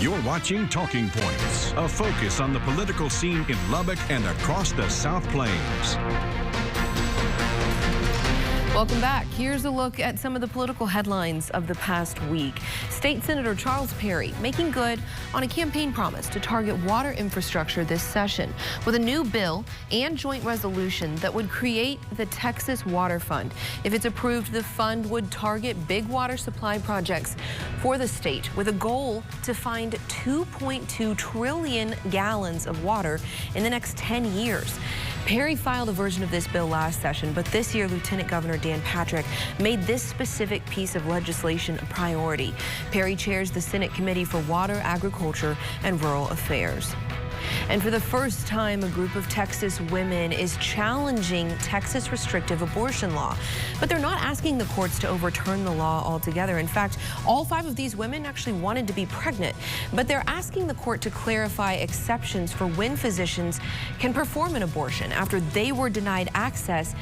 You're watching Talking Points, a focus on the political scene in Lubbock and across the South Plains. Welcome back. Here's a look at some of the political headlines of the past week. State Senator Charles Perry making good on a campaign promise to target water infrastructure this session with a new bill and joint resolution that would create the Texas Water Fund. If it's approved, the fund would target big water supply projects for the state with a goal to find 2.2 trillion gallons of water in the next 10 years. Perry filed a version of this bill last session, but this year Lieutenant Governor Dan Patrick made this specific piece of legislation a priority. Perry chairs the Senate Committee for Water, Agriculture, and Rural Affairs. And for the first time, a group of Texas women is challenging Texas restrictive abortion law. But they're not asking the courts to overturn the law altogether. In fact, all 5 of these women actually wanted to be pregnant. But they're asking the court to clarify exceptions for when physicians can perform an abortion after they were denied access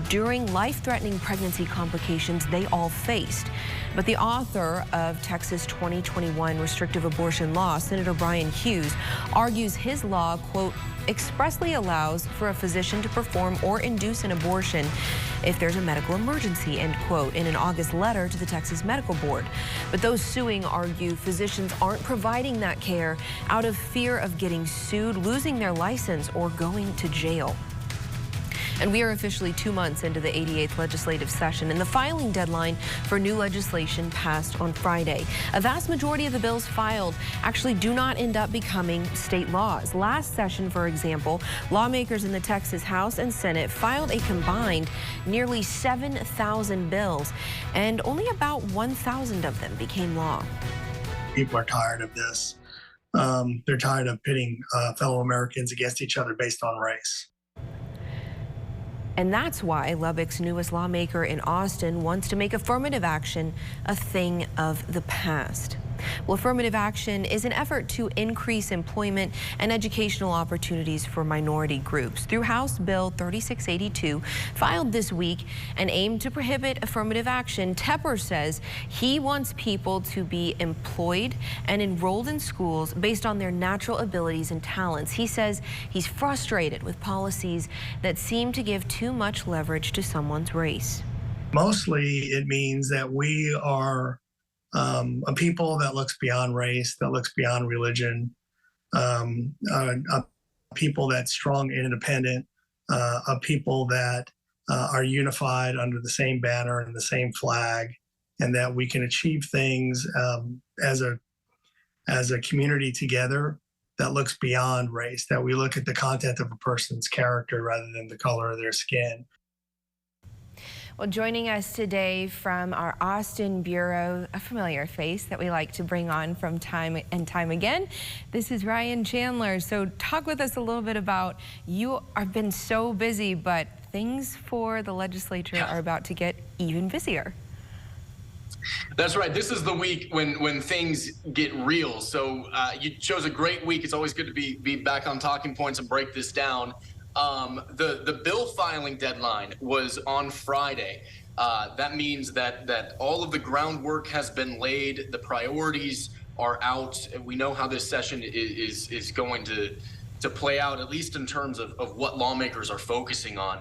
during life-threatening pregnancy complications they all faced. But the author of Texas 2021 restrictive abortion law, Senator Brian Hughes, argues his law, quote, expressly allows for a physician to perform or induce an abortion if there's a medical emergency, end quote, in an August letter to the Texas Medical Board. But those suing argue physicians aren't providing that care out of fear of getting sued, losing their license, or going to jail. And we are officially 2 months into the 88th legislative session, and the filing deadline for new legislation passed on Friday. A vast majority of the bills filed actually do not end up becoming state laws. Last session, for example, lawmakers in the Texas House and Senate filed a combined nearly 7,000 bills, and only about 1,000 of them became law. People are tired of this. They're tired of pitting fellow Americans against each other based on race. And that's why Lubbock's newest lawmaker in Austin wants to make affirmative action a thing of the past. Well, affirmative action is an effort to increase employment and educational opportunities for minority groups. Through House Bill 3682, filed this week and aimed to prohibit affirmative action, Tepper says he wants people to be employed and enrolled in schools based on their natural abilities and talents. He says he's frustrated with policies that seem to give too much leverage to someone's race. Mostly it means that we are a people that looks beyond race, that looks beyond religion, a people that's strong and independent, a people that are unified under the same banner and the same flag, and that we can achieve things as a community together that looks beyond race, that we look at the content of a person's character rather than the color of their skin. Well, joining us today from our Austin Bureau, a familiar face that we like to bring on from time and time again, this is Ryan Chandler. So talk with us a little bit about, you have been so busy, but things for the legislature are about to get even busier. That's right. This is the week when things get real. So you chose a great week. It's always good to be back on Talking Points and break this down. The bill filing deadline was on Friday. That means that all of the groundwork has been laid. The priorities are out. We know how this session is going to play out, at least in terms of what lawmakers are focusing on.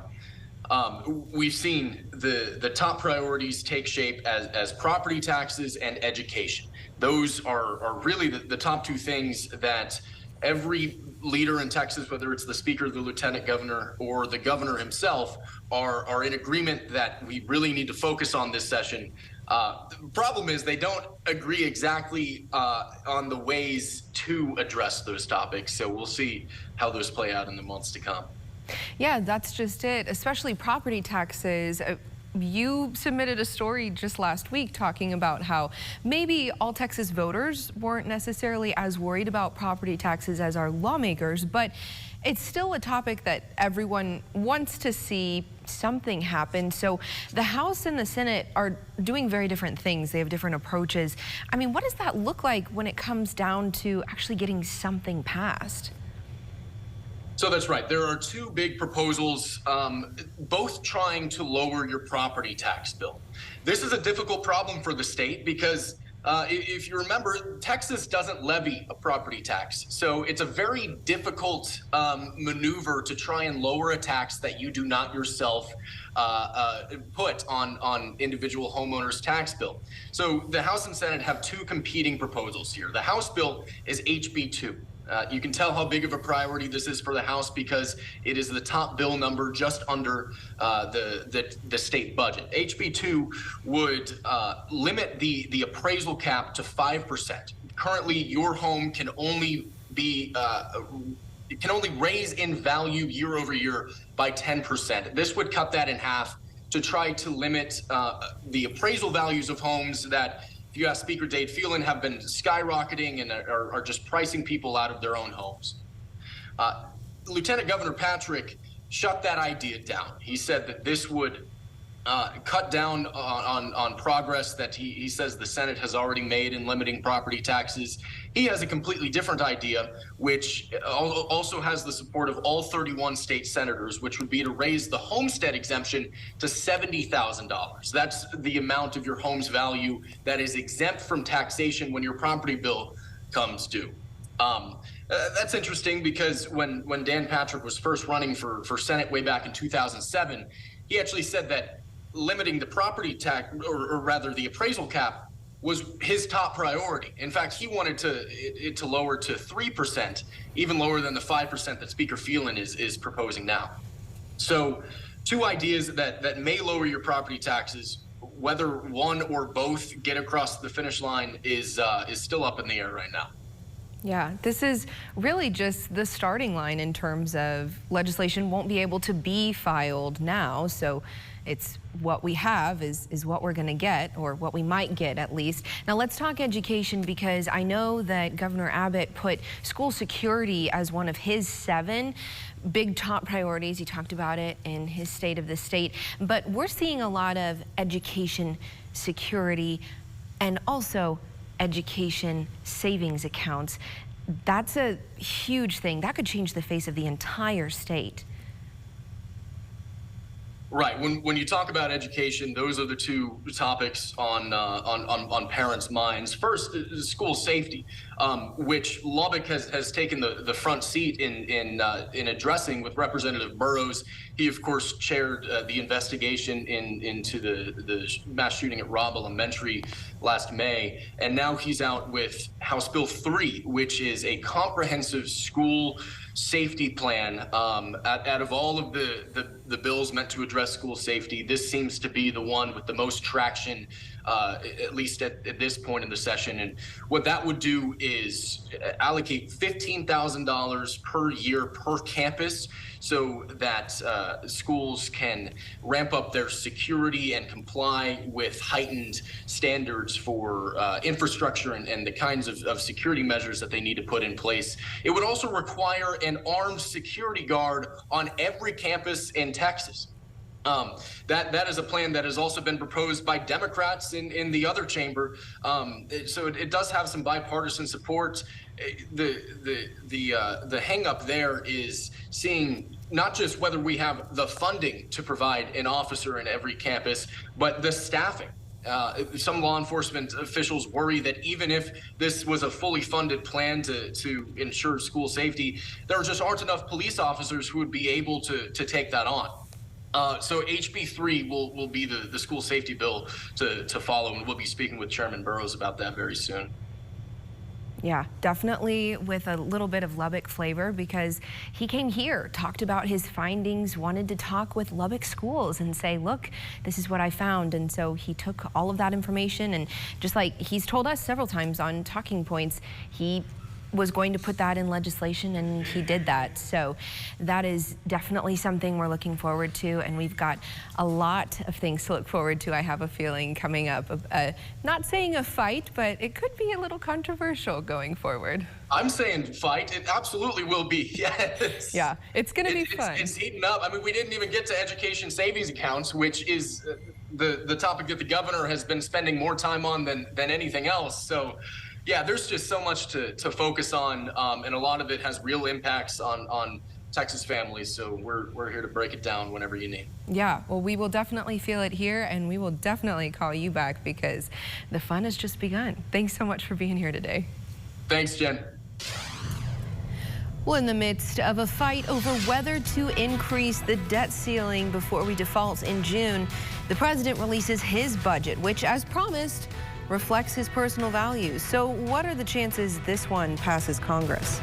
We've seen the top priorities take shape as property taxes and education. Those are really the top 2 things that every leader in Texas, whether it's the speaker, the lieutenant governor, or the governor himself, are in agreement that we really need to focus on this session. The problem is they don't agree exactly on the ways to address those topics. So we'll see how those play out in the months to come. Yeah, that's just it, especially property taxes. You submitted a story just last week talking about how maybe all Texas voters weren't necessarily as worried about property taxes as our lawmakers, but it's still a topic that everyone wants to see something happen. So the House and the Senate are doing very different things. They have different approaches. I mean, what does that look like when it comes down to actually getting something passed? So that's right. There are 2 big proposals, both trying to lower your property tax bill. This is a difficult problem for the state because If you remember, Texas doesn't levy a property tax. So it's a very difficult maneuver to try and lower a tax that you do not yourself put on individual homeowners' tax bill. So the House and Senate have two competing proposals here. The House bill is HB 2. You can tell how big of a priority this is for the House because it is the top bill number just under the state budget. HB 2 would limit the appraisal cap to 5%. Currently, your home can only be it can only raise in value year over year by 10%. This would cut that in half to try to limit the appraisal values of homes that, if you ask Speaker Dade Phelan, have been skyrocketing and are just pricing people out of their own homes. Lieutenant Governor Patrick shut that idea down. He said that this would cut down on progress that he says the Senate has already made in limiting property taxes. He has a completely different idea, which also has the support of all 31 state senators, which would be to raise the homestead exemption to $70,000. That's the amount of your home's value that is exempt from taxation when your property bill comes due. That's interesting because when Dan Patrick was first running for Senate way back in 2007, he actually said that limiting the property tax, or rather the appraisal cap, was his top priority. In fact, he wanted it to lower to 3%, even lower than the 5% that Speaker Phelan is proposing now. So two ideas that may lower your property taxes. Whether one or both get across the finish line is still up in the air right now. Yeah, this is really just the starting line in terms of legislation won't be able to be filed now. So it's what we have is what we're going to get, or what we might get at least. Now let's talk education, because I know that Governor Abbott put school security as one of his 7 big top priorities. He talked about it in his State of the State, but we're seeing a lot of education security and also education savings accounts. That's a huge thing. That could change the face of the entire state. Right. When you talk about education, those are the two topics on parents' minds. First, school safety, which Lubbock has taken the front seat in addressing with Representative Burrows. He, of course, chaired the investigation into the mass shooting at Robb Elementary last May, and now he's out with House Bill 3, which is a comprehensive school safety plan. Out of all of the bills meant to address school safety, this seems to be the one with the most traction, at least at this point in the session. And what that would do is allocate $15,000 per year per campus, so that schools can ramp up their security and comply with heightened standards for infrastructure and the kinds of security measures that they need to put in place. It would also require an armed security guard on every campus in Texas. That is a plan that has also been proposed by Democrats in the other chamber. So it does have some bipartisan support. The hang up there is seeing not just whether we have the funding to provide an officer in every campus, but the staffing. Some law enforcement officials worry that even if this was a fully funded plan to ensure school safety, there just aren't enough police officers who would be able to take that on. So HB 3 will be the school safety bill to follow, and we'll be speaking with Chairman Burrows about that very soon. Yeah, definitely with a little bit of Lubbock flavor, because he came here, talked about his findings, wanted to talk with Lubbock schools and say, look, this is what I found. And so he took all of that information, and just like he's told us several times on Talking Points, he was going to put that in legislation, and he did that. So that is definitely something we're looking forward to, and we've got a lot of things to look forward to, I have a feeling, coming up. Not saying a fight, but it could be a little controversial going forward. I'm saying fight. It absolutely will be, yes. Yeah, it's going to be fun. It's heating up. I mean, we didn't even get to education savings accounts, which is the topic that the governor has been spending more time on than anything else. So yeah, there's just so much to focus on, and a lot of it has real impacts on Texas families. So we're here to break it down whenever you need. Yeah, well, we will definitely feel it here, and we will definitely call you back because the fun has just begun. Thanks so much for being here today. Thanks, Jen. Well, in the midst of a fight over whether to increase the debt ceiling before we default in June, the president releases his budget, which, as promised, reflects his personal values. So what are the chances this one passes Congress?